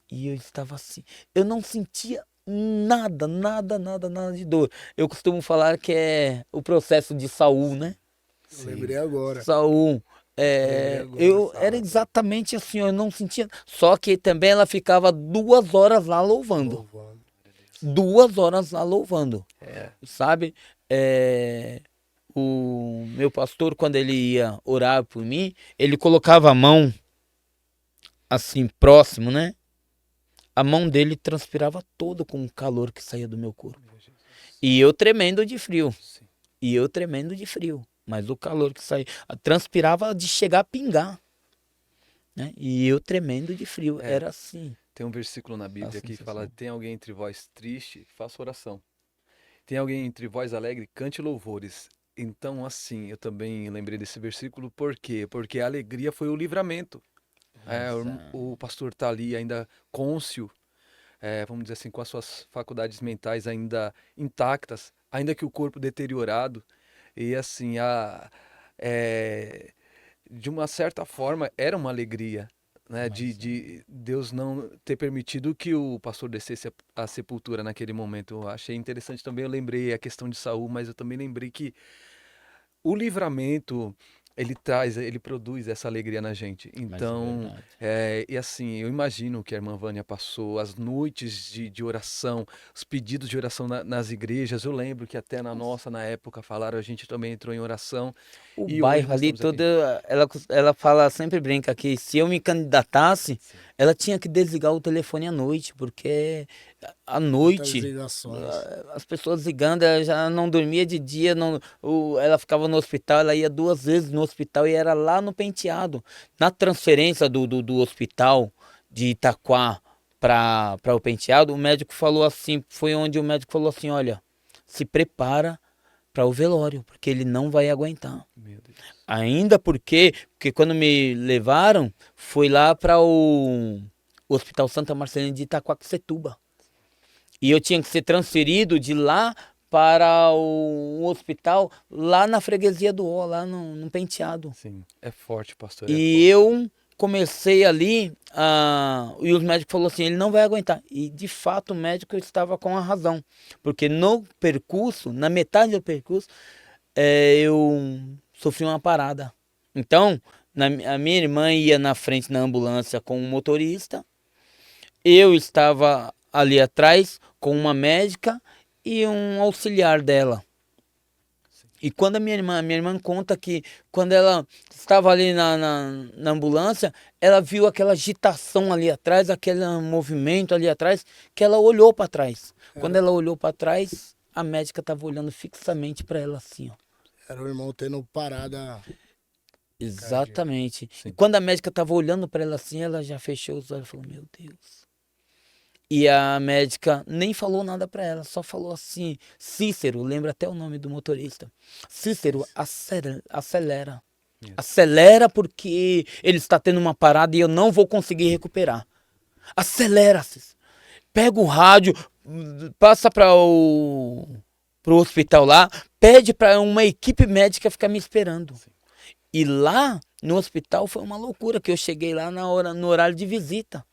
E eu estava assim. Eu não sentia nada, nada, nada, nada de dor. Eu costumo falar que é o processo de Saul, né? eu lembrei agora. Saul. Lembrei agora, Eu Saul. era exatamente assim, ó, eu não sentia. Só que também ela ficava 2 horas lá louvando. Louvando. 2 horas lá louvando. É. Sabe? O meu pastor, quando ele ia orar por mim, ele colocava a mão assim, próximo, né? A mão dele transpirava toda com o calor que saía do meu corpo. E eu tremendo de frio. Sim. E eu tremendo de frio. Mas o calor que saía, transpirava de chegar a pingar. Né? E eu tremendo de frio. É. Era assim. Tem um versículo na Bíblia A que fala: sensação. tem alguém entre vós triste, faça oração. Tem alguém entre vós alegre, cante louvores. Então, assim, eu também lembrei desse versículo, por quê? Porque a alegria foi o livramento. O pastor tá ali ainda cônscio, vamos dizer assim, com as suas faculdades mentais ainda intactas, ainda que o corpo deteriorado. E assim, de uma certa forma, era uma alegria, né? De Deus não ter permitido que o pastor descesse à sepultura naquele momento. Eu achei interessante também, eu lembrei a questão de Saul, mas eu também lembrei que o livramento, ele produz essa alegria na gente. Mas é Então, verdade. e assim, eu imagino que a irmã Vânia passou as noites de oração, os pedidos de oração nas igrejas. Eu lembro que até na nossa, na época, falaram, a gente também entrou em oração. O E hoje bairro nós ali estamos todo, aqui. ela fala, sempre brinca que se eu me candidatasse, Sim. ela tinha que desligar o telefone à noite, porque à Muitas noite ligações. as pessoas ligando, ela já não dormia de dia, não, ela ficava no hospital, ela ia 2 vezes no hospital e era lá no Penteado. Na transferência do hospital de Itaquá para o Penteado, o médico falou assim, foi onde o médico falou assim, olha, se prepara para o velório, porque ele não vai aguentar. Meu Deus. Ainda porque quando me levaram, foi lá para o Hospital Santa Marcelina de Itaquaquecetuba. E eu tinha que ser transferido de lá para um hospital lá na freguesia do Ó, lá no Penteado. Sim, é forte, pastor, é E forte. eu comecei ali, e os médicos falaram assim, ele não vai aguentar. E de fato o médico estava com a razão. Porque no percurso, na metade do percurso, eu sofri uma parada. Então, a minha irmã ia na frente na ambulância com um motorista, eu estava ali atrás com uma médica e um auxiliar dela. E quando a minha irmã conta que quando ela estava ali na ambulância, ela viu aquela agitação ali atrás, aquele movimento ali atrás, que ela olhou para trás. Quando Era, ela olhou para trás, a médica estava olhando fixamente para ela assim, ó. era o irmão tendo parada cardíaca. Exatamente. E Sim. quando a médica estava olhando para ela assim, ela já fechou os olhos e falou: Meu Deus. E a médica nem falou nada para ela, só falou assim: Cícero, lembra até o nome do motorista. Cícero, acelera, acelera. Isso. Acelera porque ele está tendo uma parada e eu não vou conseguir recuperar. Acelera, Cícero. Pega o rádio, passa para pro hospital lá, pede para uma equipe médica ficar me esperando. Sim. E lá no hospital foi uma loucura, que eu cheguei lá no horário de visita.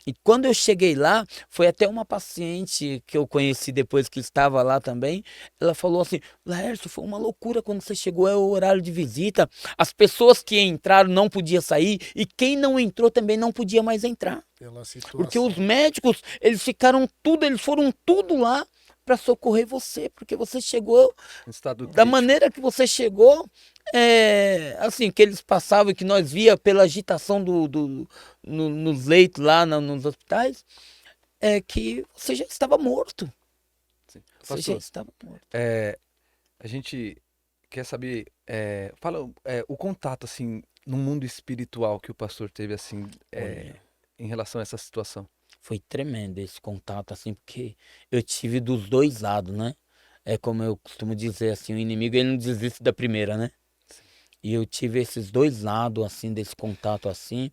E quando eu cheguei lá, foi até uma paciente que eu conheci depois que estava lá também. Ela falou assim: Laércio, foi uma loucura quando você chegou, é o horário de visita. As pessoas que entraram não podiam sair e quem não entrou também não podia mais entrar. Pela situação. Porque os médicos, eles foram tudo lá para socorrer você, porque você chegou Estado da crítico. maneira que você chegou, assim, que eles passavam e que nós via pela agitação nos leitos lá nos hospitais, é que você já estava morto. Sim. Você já Pastor, estava morto. a gente quer saber, fala, o contato, assim, no mundo espiritual que o pastor teve, assim, Olha, em relação a essa situação. foi tremendo esse contato, assim, porque eu tive dos dois lados, né? É como eu costumo dizer, assim, o inimigo ele não desiste da primeira, né? E eu tive esses dois lados, assim, desse contato, assim,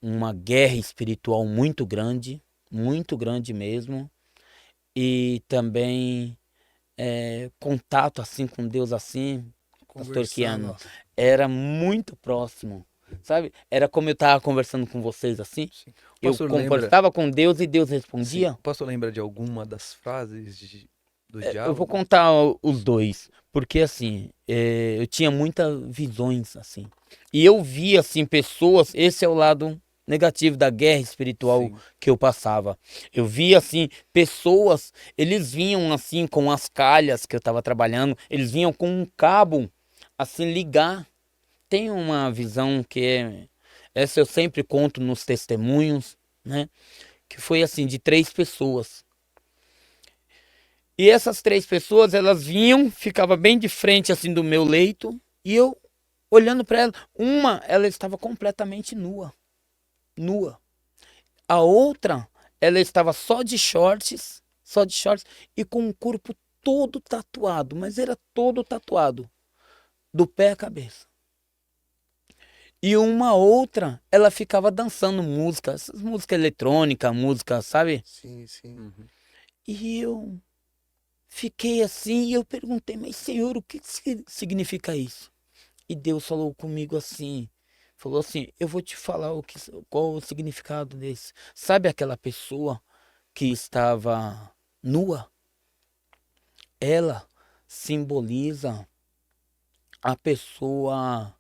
uma guerra espiritual muito grande mesmo, e também contato, assim, com Deus, assim, pastor Kiano, Conversava. era muito próximo, sabe? Era como eu estava conversando com vocês, assim, Sim. O eu pastor lembra, conversava com Deus e Deus sim, respondia. o pastor lembra de alguma das frases do Eu vou diálogo? contar os dois, porque assim, eu tinha muitas visões assim. E eu via assim pessoas, esse é o lado negativo da guerra espiritual Sim. que eu passava. Eu via assim pessoas, eles vinham assim com as calhas que eu estava trabalhando, eles vinham com um cabo assim ligar. Tem uma visão que essa eu sempre conto nos testemunhos, né? Que foi assim de 3 pessoas. E essas 3 pessoas, elas vinham, ficava bem de frente assim do meu leito, e eu olhando para ela. Uma, ela estava completamente nua, nua. A outra, ela estava só de shorts e com o corpo todo tatuado, mas era todo tatuado, do pé à cabeça. E uma outra, ela ficava dançando música, essas músicas eletrônicas, música, sabe? Sim, sim. Uhum. E eu fiquei assim e eu perguntei, mas Senhor, o que significa isso? E Deus falou comigo assim, falou assim, eu vou te falar qual o significado desse. Sabe aquela pessoa que estava nua? Ela simboliza a pessoa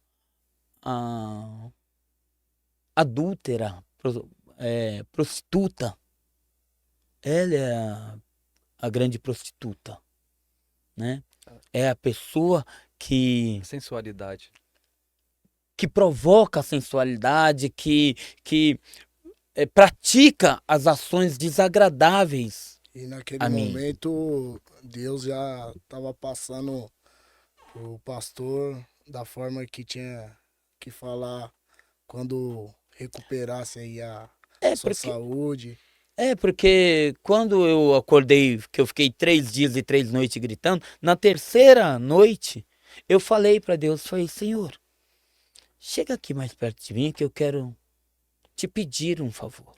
adúltera, prostituta. Ela é a grande prostituta, né? É a pessoa que Sensualidade. provoca a sensualidade, que pratica as ações desagradáveis E naquele a mim. momento, Deus já estava passando o pastor da forma que tinha que falar quando recuperasse aí a É sua porque, saúde. porque quando eu acordei, que eu fiquei 3 dias e 3 noites gritando, na terceira noite eu falei para Deus, falei, Senhor, chega aqui mais perto de mim que eu quero te pedir um favor.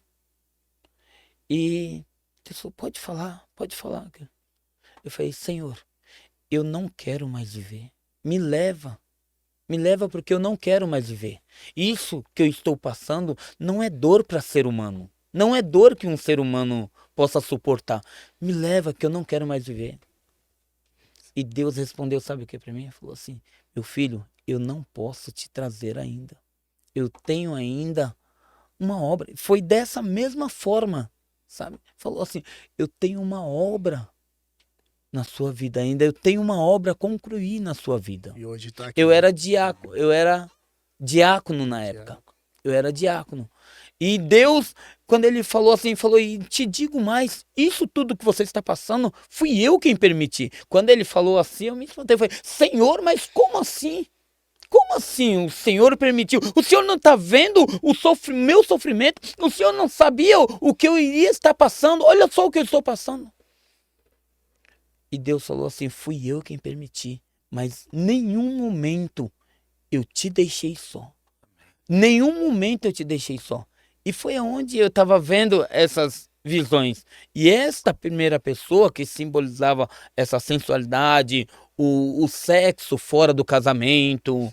E Deus falou, pode falar. Eu falei, Senhor, eu não quero mais viver. Me leva porque eu não quero mais viver. Isso que eu estou passando não é dor para ser humano. Não é dor que um ser humano possa suportar. Me leva que eu não quero mais viver. E Deus respondeu, sabe o que para mim? Ele falou assim, meu filho, eu não posso te trazer ainda. Eu tenho ainda uma obra. Foi dessa mesma forma, sabe? Falou assim, eu tenho uma obra na sua vida ainda. Eu tenho uma obra a concluir na sua vida. E hoje tá aqui. Eu era diácono na época. Diácono. Eu era diácono. E Deus, quando ele falou assim, falou, e te digo mais, isso tudo que você está passando, fui eu quem permiti. Quando ele falou assim, eu me espantei, falei, Senhor, mas como assim? Como assim o Senhor permitiu? O Senhor não está vendo o meu sofrimento? O Senhor não sabia o que eu iria estar passando? Olha só o que eu estou passando. E Deus falou assim, fui eu quem permiti, mas nenhum momento eu te deixei só. Nenhum momento eu te deixei só. E foi onde eu estava vendo essas visões. E esta primeira pessoa que simbolizava essa sensualidade, o sexo fora do casamento,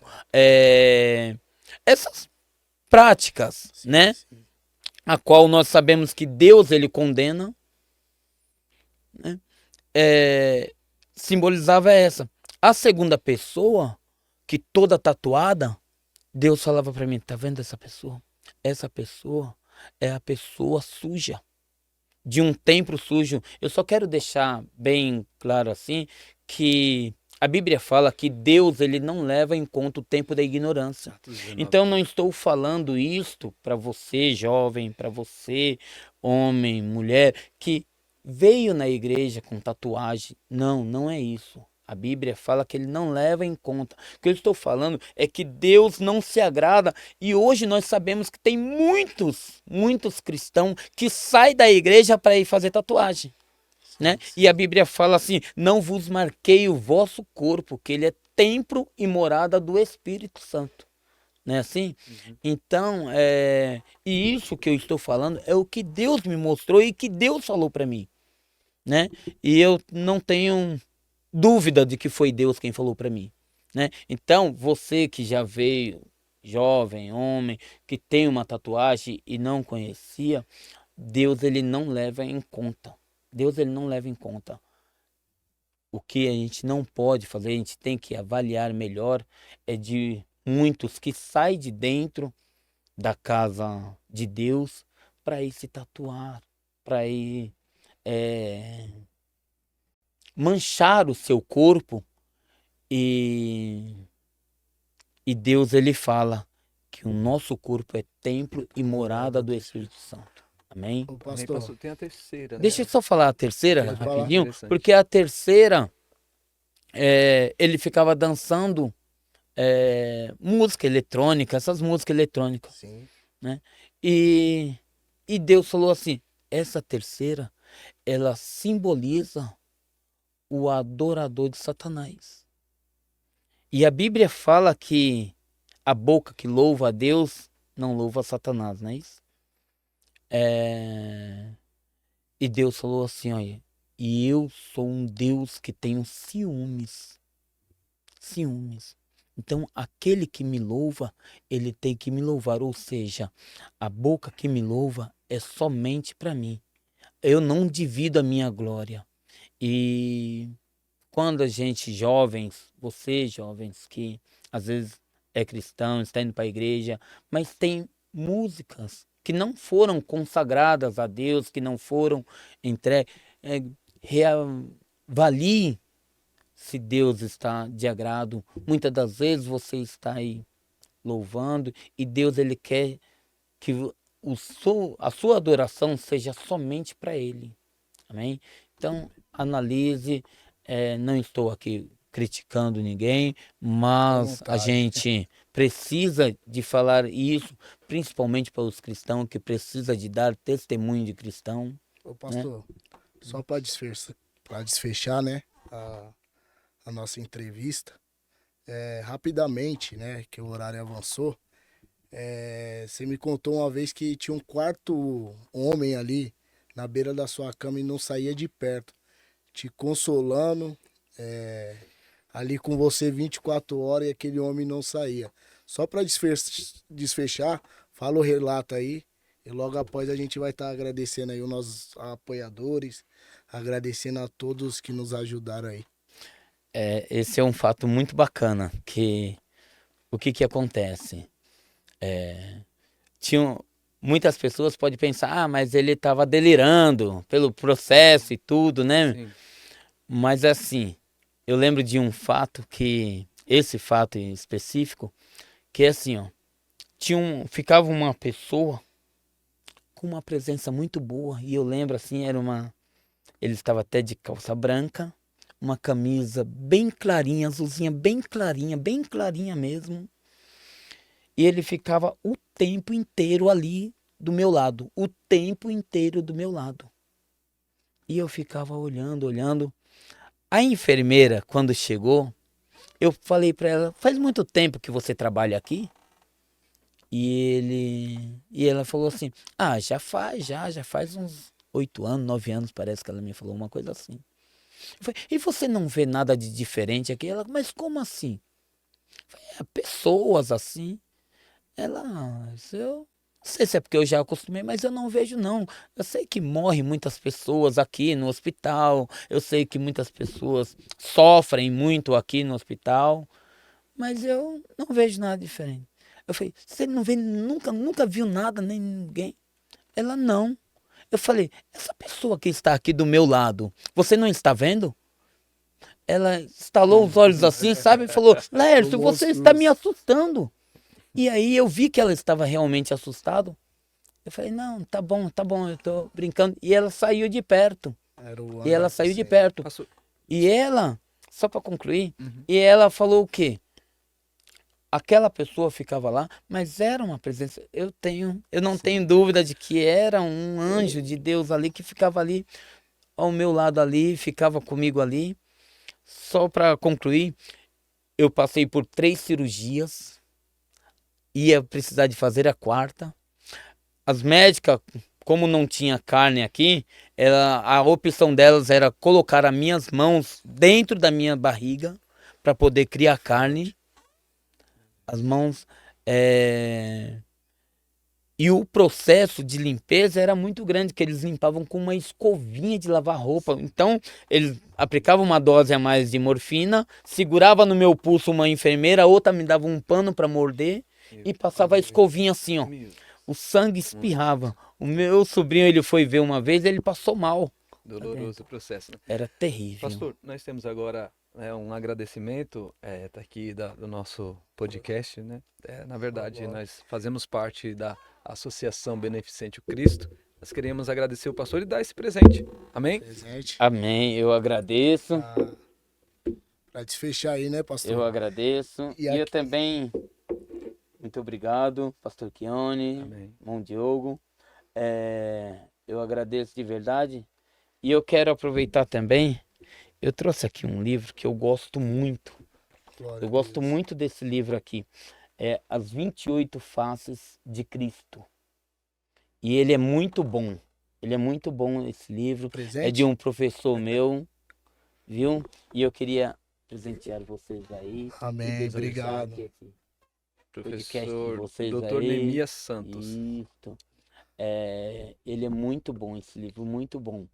essas práticas, Sim, né? sim. A qual nós sabemos que Deus ele condena, né? Simbolizava essa. A segunda pessoa, que toda tatuada, Deus falava para mim, tá vendo essa pessoa? Essa pessoa é a pessoa suja, de um templo sujo. Eu só quero deixar bem claro assim, que a Bíblia fala que Deus ele não leva em conta o tempo da ignorância. Então não estou falando isto para você jovem, para você homem, mulher, que veio na igreja com tatuagem. Não, não é isso. A Bíblia fala que ele não leva em conta. O que eu estou falando é que Deus não se agrada. E hoje nós sabemos que tem muitos cristãos que saem da igreja para ir fazer tatuagem, né? E a Bíblia fala assim, não vos marquei o vosso corpo, que ele é templo e morada do Espírito Santo. Não é assim? Então, e isso que eu estou falando é o que Deus me mostrou e que Deus falou para mim, né? E eu não tenho dúvida de que foi Deus quem falou para mim, né? Então, você que já veio, jovem, homem, que tem uma tatuagem e não conhecia, Deus ele não leva em conta. Deus ele não leva em conta. O que a gente não pode fazer, a gente tem que avaliar melhor, é de muitos que saem de dentro da casa de Deus para ir se tatuar, para ir manchar o seu corpo e Deus ele fala que o nosso corpo é templo e morada do Espírito Santo. Amém? Ô, Amém, pastor, pastor. Tem a terceira, Deixa eu né? só falar a terceira Pode falar. rapidinho, Interessante. porque a terceira ele ficava dançando música eletrônica, essas músicas eletrônicas, sim. né? E Deus falou assim, essa terceira, ela simboliza o adorador de Satanás. E a Bíblia fala que a boca que louva a Deus não louva a Satanás, não é isso? E Deus falou assim, olha, e eu sou um Deus que tenho ciúmes. Ciúmes. Então, aquele que me louva, ele tem que me louvar. Ou seja, a boca que me louva é somente para mim. Eu não divido a minha glória. E quando a gente, jovens, vocês jovens, que às vezes é cristão, está indo para a igreja, mas tem músicas que não foram consagradas a Deus, que não foram entregues, reavalie se Deus está de agrado. Muitas das vezes você está aí louvando e Deus ele quer que a sua adoração seja somente para Ele. Amém? Então, analise. Não estou aqui criticando ninguém, mas a gente precisa de falar isso, principalmente para os cristãos, que precisa de dar testemunho de cristão. Ô, pastor, só para desfechar, né, a nossa entrevista, rapidamente, né, que o horário avançou, você me contou uma vez que tinha um quarto homem ali na beira da sua cama e não saía de perto, te consolando, ali com você 24 horas e aquele homem não saía. Só para desfechar, fala o relato aí e logo após a gente vai estar agradecendo aí os nossos apoiadores, agradecendo a todos que nos ajudaram aí. Esse é um fato muito bacana, que o que acontece? Muitas pessoas podem pensar, mas ele estava delirando pelo processo e tudo, né? Sim. Mas assim, eu lembro de um fato esse fato em específico, que é assim, ó, ficava uma pessoa com uma presença muito boa, e eu lembro assim, ele estava até de calça branca, uma camisa bem clarinha, azulzinha, bem clarinha mesmo. E ele ficava o tempo inteiro ali do meu lado. O tempo inteiro do meu lado. E eu ficava olhando. A enfermeira, quando chegou, eu falei para ela, faz muito tempo que você trabalha aqui? E ela falou assim, já faz uns 8 anos, 9 anos, parece que ela me falou uma coisa assim. Eu falei, e você não vê nada de diferente aqui? Ela, mas como assim? Eu falei, pessoas assim. Ela, eu não sei se é porque eu já acostumei, mas eu não vejo não. Eu sei que morrem muitas pessoas aqui no hospital, eu sei que muitas pessoas sofrem muito aqui no hospital, mas eu não vejo nada diferente. Eu falei, você não vê, nunca viu nada, nem ninguém? Ela, não. Eu falei, essa pessoa que está aqui do meu lado, você não está vendo? Ela estalou os olhos assim, sabe? E falou, Lércio, você está me assustando. E aí eu vi que ela estava realmente assustada. Eu falei, não, tá bom, eu tô brincando. E ela saiu de perto. Pastor, E ela, só para concluir, e ela falou o quê? Aquela pessoa ficava lá, mas era uma presença. Eu não tenho dúvida de que era um anjo de Deus ali que ficava ali ao meu lado ali, ficava comigo ali. Só para concluir, eu passei por 3 cirurgias, ia precisar de fazer a 4ª. As médicas, como não tinha carne aqui, a opção delas era colocar as minhas mãos dentro da minha barriga para poder criar carne. As mãos. E o processo de limpeza era muito grande, que eles limpavam com uma escovinha de lavar roupa. Então, eles aplicavam uma dose a mais de morfina, segurava no meu pulso uma enfermeira, a outra me dava um pano para morder e passava a escovinha assim, ó. O sangue espirrava. O meu sobrinho, ele foi ver uma vez, ele passou mal. Doloroso o processo, né? Era terrível. Pastor, nós temos agora um agradecimento tá aqui do nosso podcast, né? Na verdade, nós fazemos parte da Associação Beneficente o Cristo. Nós queríamos agradecer o pastor e dar esse presente. Amém? Amém. Eu agradeço. Para desfechar aí, né, pastor? Eu agradeço. E eu também... Muito obrigado, pastor Chione, irmão Diogo. Eu agradeço de verdade. E eu quero aproveitar também, eu trouxe aqui um livro que eu gosto muito. Eu gosto muito desse livro aqui. As 28 Faces de Cristo. E ele é muito bom. Ele é muito bom esse livro. É de um professor meu, viu? E eu queria presentear vocês aí. Amém, obrigado. Aqui. Professor Dr. Neemias Santos. Isso. Ele é muito bom, esse livro, muito bom.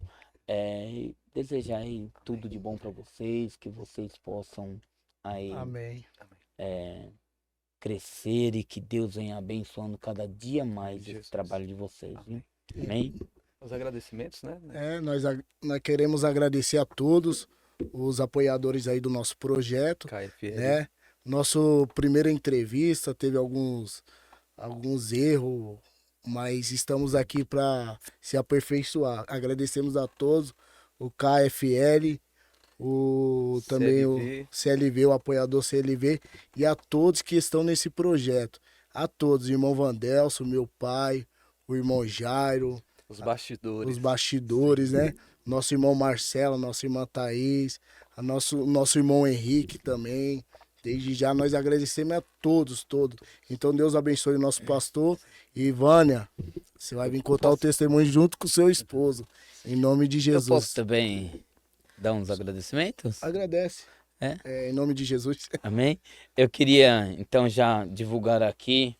desejar aí tudo de bom para vocês, que vocês possam aí Amém. crescer e que Deus venha abençoando cada dia mais esse Jesus. trabalho de vocês, viu? Amém. Amém? Os agradecimentos, né? Nós queremos agradecer a todos os apoiadores aí do nosso projeto, KFL. né? Nosso primeira entrevista teve alguns erros, mas estamos aqui para se aperfeiçoar. Agradecemos a todos, o KFL, também o CLV, o apoiador CLV, e a todos que estão nesse projeto. A todos, o irmão Vandelson, meu pai, o irmão Jairo, Os bastidores, né? Nosso irmão Marcelo, nossa irmã Thaís, nosso irmão Henrique também. Desde já nós agradecemos a todos. Então Deus abençoe o nosso pastor. E Vânia, você vai vir contar o testemunho junto com o seu esposo. Em nome de Jesus. Eu posso também dar uns agradecimentos? Agradece. Em nome de Jesus. Amém? Eu queria então já divulgar aqui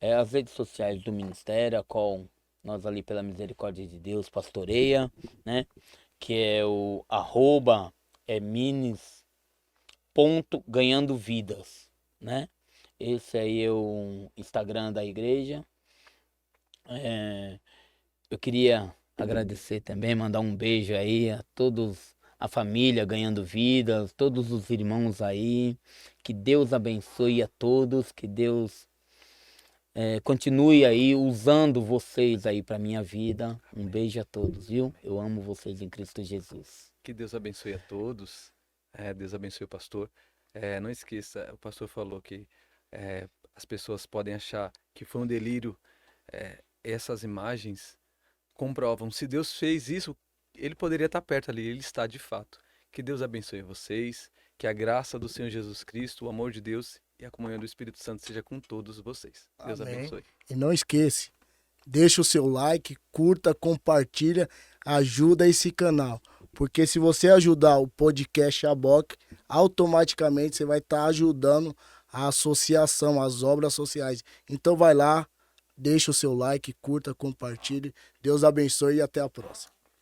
as redes sociais do ministério, a qual nós ali pela misericórdia de Deus pastoreia, né? Que é o @minis.ganhandovidas, né? Esse aí é o Instagram da igreja. Eu queria agradecer também, mandar um beijo aí a todos, a família Ganhando Vidas, todos os irmãos aí. Que Deus abençoe a todos, que Deus continue aí usando vocês aí para minha vida. Um beijo a todos, viu? Eu amo vocês em Cristo Jesus. Que Deus abençoe a todos. Deus abençoe o pastor. Não esqueça, o pastor falou que as pessoas podem achar que foi um delírio. Essas imagens comprovam. Se Deus fez isso, ele poderia estar perto ali. Ele está de fato. Que Deus abençoe vocês. Que a graça do Senhor Jesus Cristo, o amor de Deus e a comunhão do Espírito Santo seja com todos vocês. Deus Amém. abençoe. E não esqueça, deixa o seu like, curta, compartilha, ajuda esse canal. Porque se você ajudar o podcast ABOC, automaticamente você vai estar ajudando a associação, as obras sociais. Então vai lá, deixa o seu like, curta, compartilhe. Deus abençoe e até a próxima.